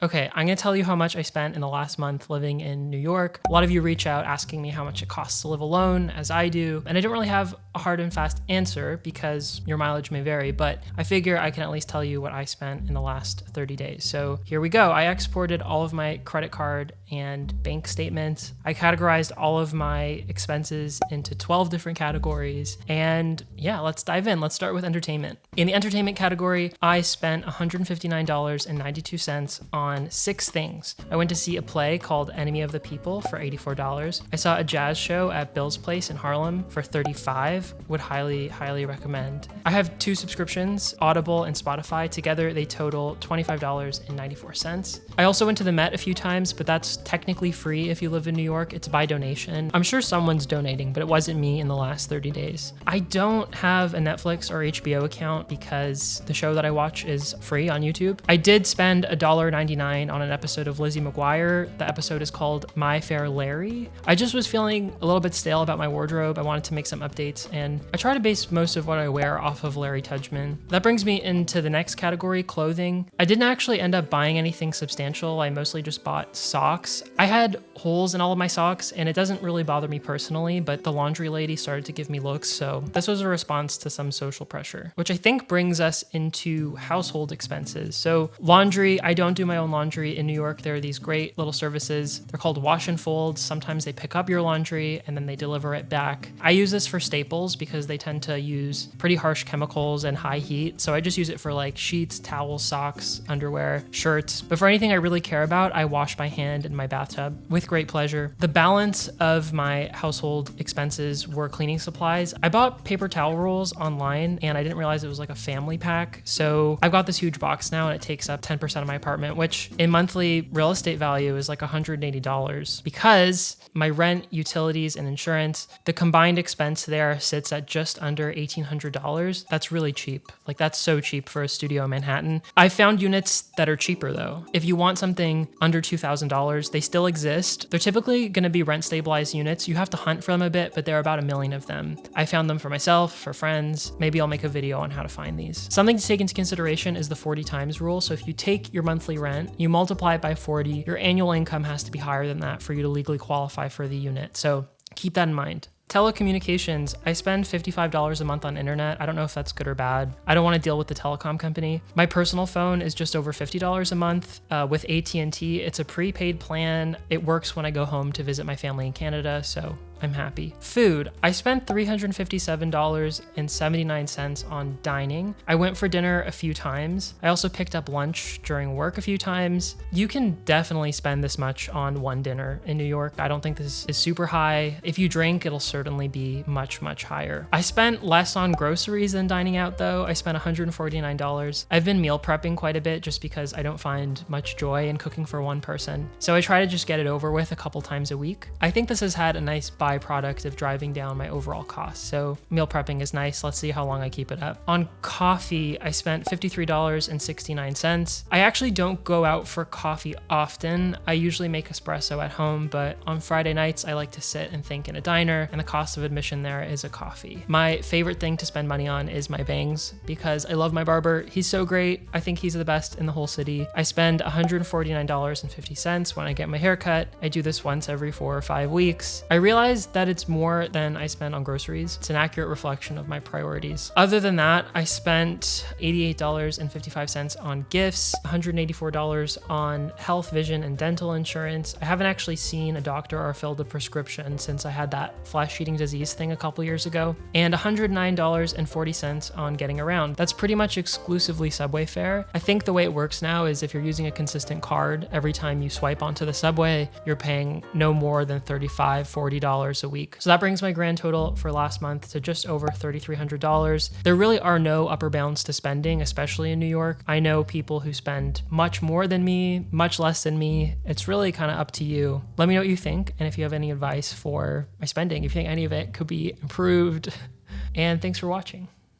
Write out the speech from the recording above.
Okay, I'm gonna tell you how much I spent in the last month living in New York. A lot of you reach out asking me how much it costs to live alone, as I do, and I don't really have a hard and fast answer because your mileage may vary, but I figure I can at least tell you what I spent in the last 30 days. So here we go. I exported all of my credit card and bank statements. I categorized all of my expenses into 12 different categories, and yeah, let's dive in. Let's start with entertainment. In the entertainment category, I spent $159.92 on 6 things. I went to see a play called Enemy of the People for $84. I saw a jazz show at Bill's Place in Harlem for $35. Would highly recommend. I have 2 subscriptions, Audible and Spotify. Together, they total $25.94. I also went to the Met a few times, but that's technically free if you live in New York. It's by donation. I'm sure someone's donating, but it wasn't me in the last 30 days. I don't have a Netflix or HBO account because the show that I watch is free on YouTube. I did spend $1.99 on an episode of Lizzie McGuire. The episode is called My Fair Larry. I just was feeling a little bit stale about my wardrobe. I wanted to make some updates, and I try to base most of what I wear off of Larry Tudgman. That brings me into the next category, clothing. I didn't actually end up buying anything substantial. I mostly just bought socks. I had holes in all of my socks, and it doesn't really bother me personally, but the laundry lady started to give me looks, so this was a response to some social pressure, which I think brings us into household expenses. So laundry, I don't do my own laundry. In New York, there are these great little services. They're called wash and fold. Sometimes they pick up your laundry and then they deliver it back. I use this for staples because they tend to use pretty harsh chemicals and high heat. So I just use it for like sheets, towels, socks, underwear, shirts. But for anything I really care about, I wash by hand in my bathtub with great pleasure. The balance of my household expenses were cleaning supplies. I bought paper towel rolls online and I didn't realize it was like a family pack. So I've got this huge box now and it takes up 10% of my apartment, which in monthly real estate value is like $180 because my rent, utilities, and insurance, the combined expense there sits at just under $1,800. That's really cheap. Like that's so cheap for a studio in Manhattan. I found units that are cheaper though. If you want something under $2,000, they still exist. They're typically going to be rent stabilized units. You have to hunt for them a bit, but there are about 1 million of them. I found them for myself, for friends. Maybe I'll make a video on how to find these. Something to take into consideration is the 40 times rule. So if you take your monthly rent, you multiply it by 40, your annual income has to be higher than that for you to legally qualify for the unit. So keep that in mind. Telecommunications, I spend $55 a month on internet. I don't know if that's good or bad. I don't want to deal with the telecom company. My personal phone is just over $50 a month. With AT&T, it's a prepaid plan. It works when I go home to visit my family in Canada, so I'm happy. Food, I spent $357.79 on dining. I went for dinner a few times. I also picked up lunch during work a few times. You can definitely spend this much on one dinner in New York. I don't think this is super high. If you drink, it'll certainly be much higher. I spent less on groceries than dining out though. I spent $149. I've been meal prepping quite a bit just because I don't find much joy in cooking for one person. So I try to just get it over with a couple times a week. I think this has had a nice byproduct of driving down my overall costs. So meal prepping is nice. Let's see how long I keep it up. On coffee, I spent $53.69. I actually don't go out for coffee often. I usually make espresso at home, but on Friday nights, I like to sit and think in a diner, and the cost of admission there is a coffee. My favorite thing to spend money on is my bangs because I love my barber. He's so great. I think he's the best in the whole city. I spend $149.50 when I get my hair cut. I do this once every 4 or 5 weeks. I realize that it's more than I spend on groceries. It's an accurate reflection of my priorities. Other than that, I spent $88.55 on gifts, $184 on health, vision, and dental insurance. I haven't actually seen a doctor or filled a prescription since I had that flesh-eating disease thing a couple years ago, and $109.40 on getting around. That's pretty much exclusively subway fare. I think the way it works now is if you're using a consistent card, every time you swipe onto the subway, you're paying no more than $35, $40 a week. So that brings my grand total for last month to just over $3,300. There really are no upper bounds to spending, especially in New York. I know people who spend much more than me, much less than me. It's really kind of up to you. Let me know what you think, and if you have any advice for my spending, if you think any of it could be improved. And thanks for watching.